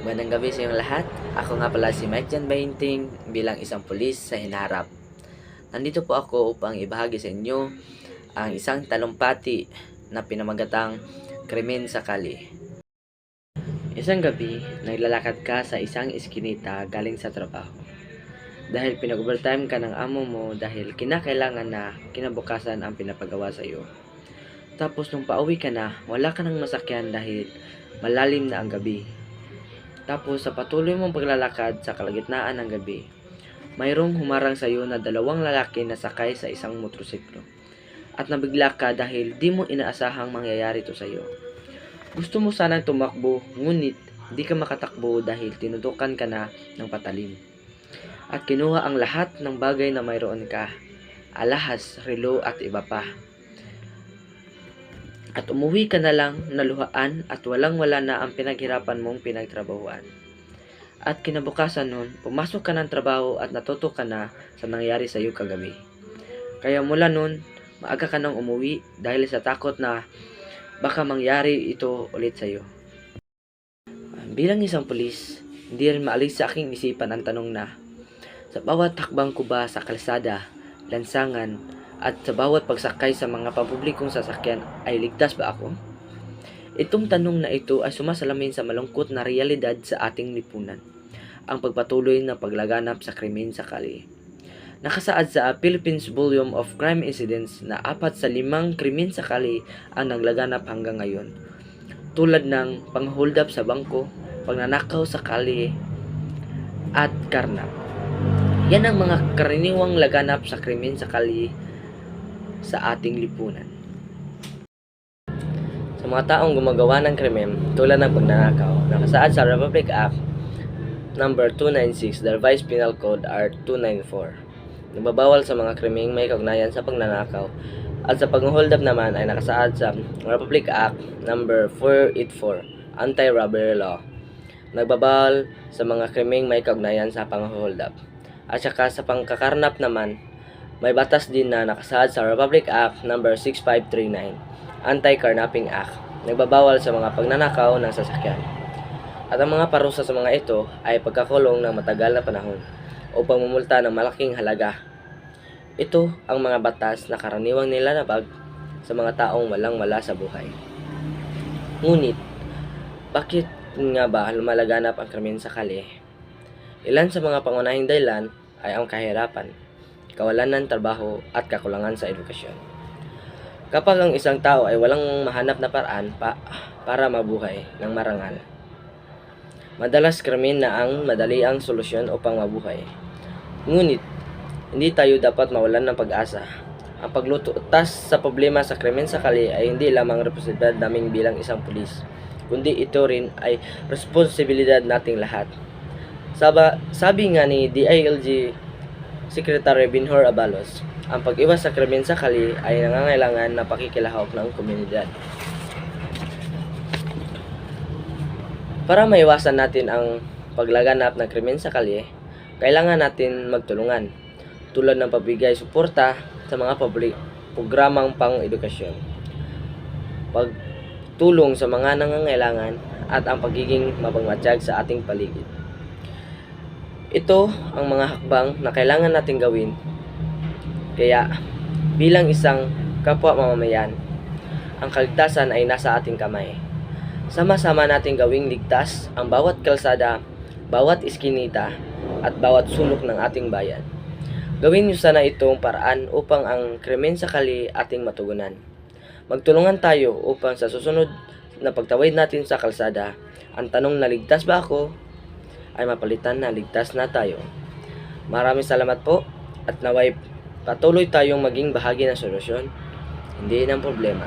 Magandang gabi sa inyong lahat. Ako nga pala si Mike Jan Bahinting bilang isang pulis sa hinaharap. Nandito po ako upang ibahagi sa inyo ang isang talumpati na pinamagatang krimen sa kali. Isang gabi, naglalakad ka sa isang iskinita galing sa trabaho. Dahil pinag-overtime ka ng amo mo dahil kinakailangan na kinabukasan ang pinapagawa sa iyo. Tapos nung pauwi ka na, wala ka ng masakyan dahil malalim na ang gabi. Tapos sa patuloy mong paglalakad sa kalagitnaan ng gabi, mayroong humarang sa iyo na dalawang lalaki na sakay sa isang motorsiklo. At nabigla ka dahil di mo inaasahang mangyayari ito sa iyo. Gusto mo sanang tumakbo, ngunit di ka makatakbo dahil tinutukan ka na ng patalim. At kinuha ang lahat ng bagay na mayroon ka, alahas, relo at iba pa. At umuwi ka na lang naluhaan at walang-wala na ang pinaghirapan mong pinagtrabahuan. At kinabukasan nun, pumasok ka ng trabaho at natuto ka na sa nangyari sa iyo kagabi. Kaya mula nun, maaga ka nang umuwi dahil sa takot na baka mangyari ito ulit sa iyo. Bilang isang pulis, hindi rin maalis sa aking isipan ang tanong na, sa bawat hakbang ko ba sa kalsada, lansangan, at sa bawat pagsakay sa mga pampublikong sasakyan ay ligtas ba ako? Itong tanong na ito ay sumasalamin sa malungkot na realidad sa ating lipunan, ang pagpatuloy na paglaganap sa krimen sa kali. Nakasaad sa Philippines Volume of Crime Incidents na 4 sa 5 krimen sa kali ang naglaganap hanggang ngayon, tulad ng pang-hold up sa bangko, pagnanakaw sa kali, at karnap. Yan ang mga karaniwang laganap sa krimen sa kali sa ating lipunan. Sa mga taong gumagawa ng krimen tulad ng pagnanakaw, nakasaad sa Republic Act number 296, the Revised Penal Code Art 294. Nagbabawal sa mga krimeng may kaugnayan sa pagnanakaw, at sa pag-hold up naman ay nakasaad sa Republic Act number 484, Anti-Robbery Law. Nagbabawal sa mga krimeng may kaugnayan sa pang-hold up. At saka sa pangkakarnap naman, may batas din na nakasaad sa Republic Act number 6539, Anti-Carnapping Act. Nagbabawal sa mga pagnanakaw ng sasakyan. At ang mga parusa sa mga ito ay pagkakulong ng matagal na panahon o pagmumulta ng malaking halaga. Ito ang mga batas na karaniwang nilalabag sa mga taong walang-wala sa buhay. Ngunit, bakit nga ba lumalaganap ang krimen sa kali? Ilan sa mga pangunahing dahilan ay ang kahirapan, kawalan ng trabaho at kakulangan sa edukasyon. Kapag ang isang tao ay walang mahanap na paraan para mabuhay ng marangal, madalas krimen na ang madali ang solusyon upang mabuhay. Ngunit, hindi tayo dapat mawalan ng pag-asa. Ang paglutas sa problema sa krimen sa kali ay hindi lamang responsibilidad namin bilang isang pulis, kundi ito rin ay responsibilidad nating lahat. Sabi nga ni DILG Secretary Binhor Abalos, ang pag-iwas sa krimen sa kali ay nangangailangan ng pakikilahok ng komunidad. Para maiwasan natin ang paglaganap ng krimen sa kali, kailangan natin magtulungan, tulad ng pagbigay suporta sa mga programang pang-edukasyon, pagtulong sa mga nangangailangan, at ang pagiging mapagmatsyag sa ating paligid. Ito ang mga hakbang na kailangan natin gawin. Kaya, bilang isang kapwa mamamayan, ang kaligtasan ay nasa ating kamay. Sama-sama natin gawing ligtas ang bawat kalsada, bawat iskinita, at bawat sulok ng ating bayan. Gawin niyo sana itong paraan upang ang krimen sa kali ating matugunan. Magtulungan tayo upang sa susunod na pagtawid natin sa kalsada, ang tanong na ligtas ba ako ay mapalitan na ligtas na tayo. Maraming salamat po, at naway patuloy tayong maging bahagi ng solusyon, hindi ng problema.